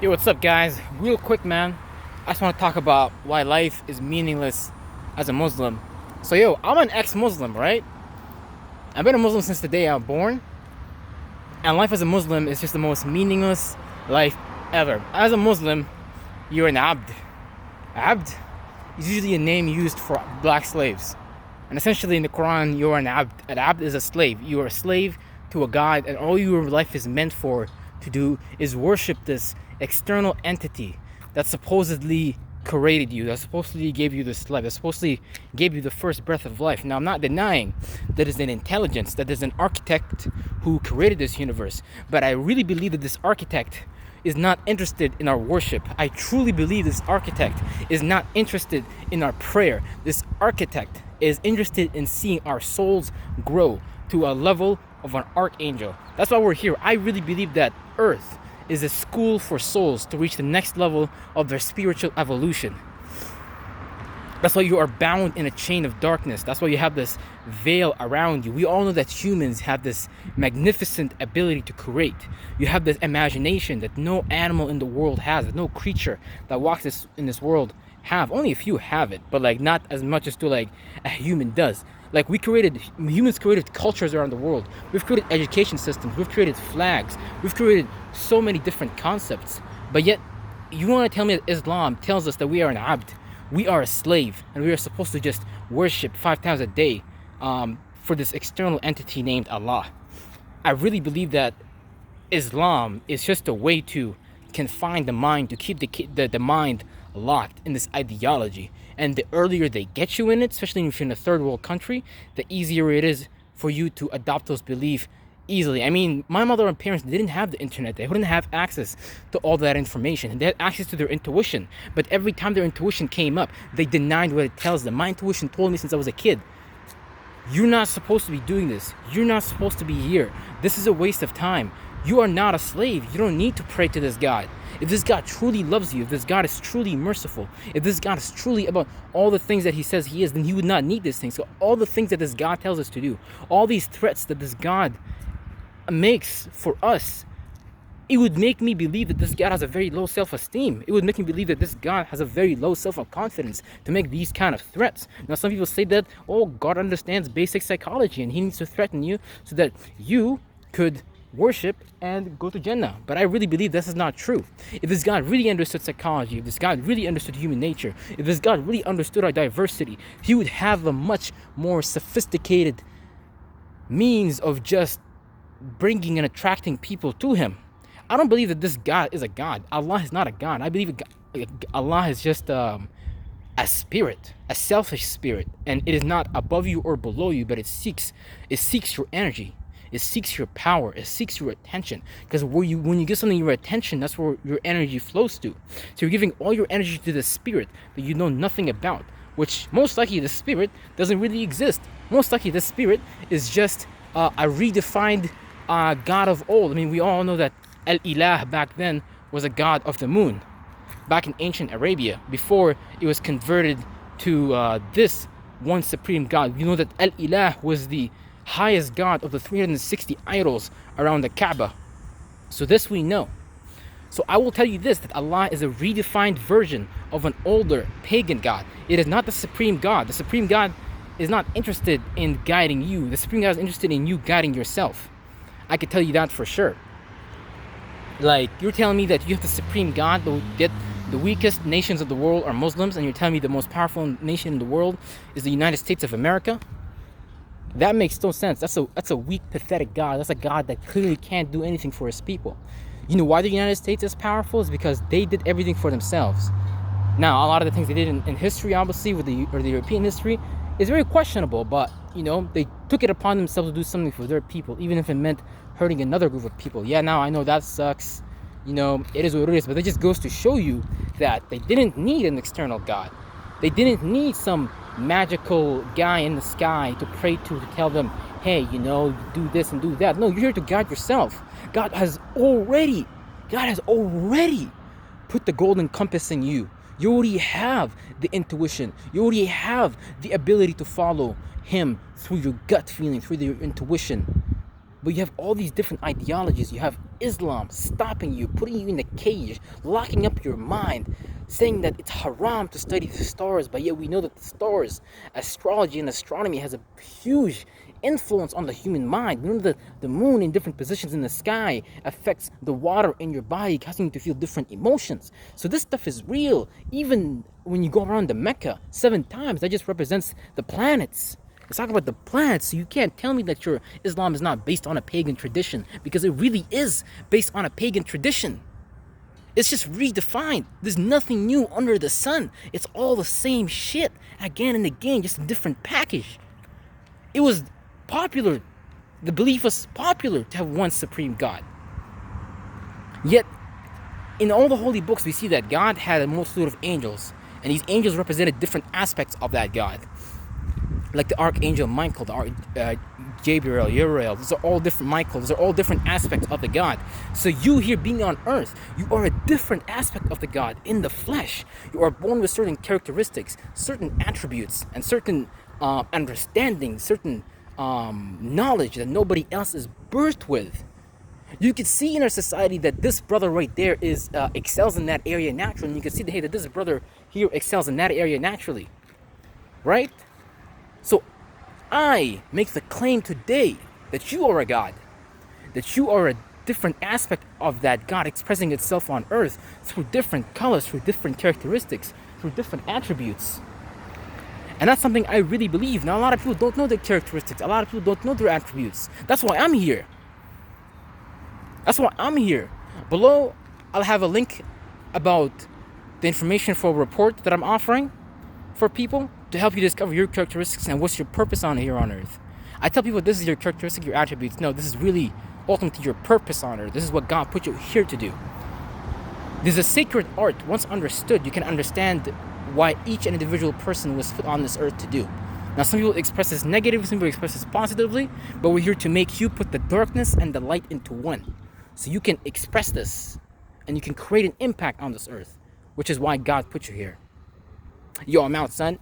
Yo, what's up, guys? Real quick, man. I just want to talk about why life is meaningless as a Muslim. So, yo, I'm an ex-Muslim, right? I've been a Muslim since the day I was born, and life as a Muslim is just the most meaningless life ever. As a Muslim, you're an abd. Abd is usually a name used for black slaves. And essentially in the Quran, you're an abd. An abd is a slave. You are a slave to a god, and all your life is meant for to do is worship this external entity that supposedly created you, that supposedly gave you this life, that supposedly gave you the first breath of life. Now, I'm not denying that there's an intelligence, that there's an architect who created this universe, but I really believe that this architect is not interested in our worship. I truly believe this architect is not interested in our prayer. This architect is interested in seeing our souls grow to a level of an archangel. That's why we're here. I really believe that Earth is a school for souls to reach the next level of their spiritual evolution. That's why you are bound in a chain of darkness. That's why you have this veil around you. We all know that humans have this magnificent ability to create. You have this imagination that no animal in the world has, that no creature that walks in this world have. Only a few have it, but like not as much as to like a human does. Like humans created cultures around the world. We've created education systems. We've created flags. We've created so many different concepts. But yet, you want to tell me that Islam tells us that we are an abd. We are a slave, and we are supposed to just worship 5 times a day for this external entity named Allah. I really believe that Islam is just a way to confine the mind, to keep the mind locked in this ideology. And the earlier they get you in it, especially if you're in a third world country, the easier it is for you to adopt those beliefs easily. I mean, my mother and parents didn't have the internet. They wouldn't have access to all that information. They had access to their intuition. But every time their intuition came up, they denied what it tells them. My intuition told me since I was a kid, you're not supposed to be doing this. You're not supposed to be here. This is a waste of time. You are not a slave. You don't need to pray to this God. If this God truly loves you, if this God is truly merciful, if this God is truly about all the things that he says he is, then he would not need these things. So all the things that this God tells us to do, all these threats that this God makes for us, it would make me believe that this God has a very low self-esteem. It would make me believe that this God has a very low self-confidence to make these kind of threats. Now, some people say that, oh, God understands basic psychology and he needs to threaten you so that you could worship and go to Jannah. But I really believe this is not true. If this God really understood psychology, if this God really understood human nature, if this God really understood our diversity, he would have a much more sophisticated means of just bringing and attracting people to him. I don't believe that this God is a God. Allah is not a God. I believe Allah is just a spirit, a selfish spirit, and it is not above you or below you, but it seeks your energy. It seeks your power. It seeks your attention. Because when you give something your attention, that's where your energy flows to. So you're giving all your energy to the spirit that you know nothing about, which most likely the spirit doesn't really exist. Most likely the spirit is just a redefined God of old. I mean, we all know that Al-Ilah back then was a god of the moon, back in ancient Arabia, before it was converted to this one supreme God. You know that Al-Ilah was the highest god of the 360 idols around the Kaaba. So this we know. So I will tell you this, that Allah is a redefined version of an older pagan God. It is not the supreme God. The supreme God is not interested in guiding you. The supreme God is interested in you guiding yourself. I can tell you that for sure. Like, you're telling me that you have the supreme God, but yet the weakest nations of the world are Muslims, and you're telling me the most powerful nation in the world is the United States of America? That makes no sense. That's a weak, pathetic God. That's a God that clearly can't do anything for his people. You know why the United States is powerful? Is because they did everything for themselves. Now, a lot of the things they did in history, obviously, with the European history, is very questionable, but, you know, they took it upon themselves to do something for their people, even if it meant hurting another group of people. Yeah, now I know that sucks. You know, it is what it is, but it just goes to show you that they didn't need an external God. They didn't need some magical guy in the sky to pray to tell them, hey, you know, do this and do that. No, you're here to guide yourself. God has already put the golden compass in you. You already have the intuition. You already have the ability to follow him through your gut feeling, through your intuition. But you have all these different ideologies. You have Islam stopping you, putting you in a cage, locking up your mind, saying that it's haram to study the stars, but yet we know that the stars, astrology and astronomy has a huge influence on the human mind. We know that the moon in different positions in the sky affects the water in your body, causing you to feel different emotions. So this stuff is real. Even when you go around the Mecca 7 times, that just represents the planets. Let's talk about the planets. So you can't tell me that your Islam is not based on a pagan tradition, because it really is based on a pagan tradition. It's just redefined. There's nothing new under the sun. It's all the same shit again and again, just a different package. It was popular. The belief was popular to have one supreme God. Yet, in all the holy books, we see that God had a multitude of angels, and these angels represented different aspects of that God. Like the archangel Michael, the Gabriel, Uriel, those are all different. Michael, those are all different aspects of the God. So you here being on earth, you are a different aspect of the God in the flesh. You are born with certain characteristics, certain attributes, and certain understanding, certain knowledge that nobody else is birthed with. You can see in our society that this brother right there is excels in that area naturally, and you can see that, hey, that this brother here excels in that area naturally, right? So I make the claim today that you are a God, that you are a different aspect of that God expressing itself on earth through different colors, through different characteristics, through different attributes. And that's something I really believe. Now, a lot of people don't know their characteristics. A lot of people don't know their attributes. That's why I'm here. That's why I'm here. Below, I'll have a link about the information for a report that I'm offering for people to help you discover your characteristics and what's your purpose on here on earth. I tell people this is your characteristic, your attributes. No, this is really ultimately your purpose on earth. This is what God put you here to do. There's a sacred art. Once understood, you can understand why each individual person was put on this earth to do. Now, some people express this negatively, some people express this positively, but we're here to make you put the darkness and the light into one. So you can express this and you can create an impact on this earth, which is why God put you here. Yo, I'm out, son.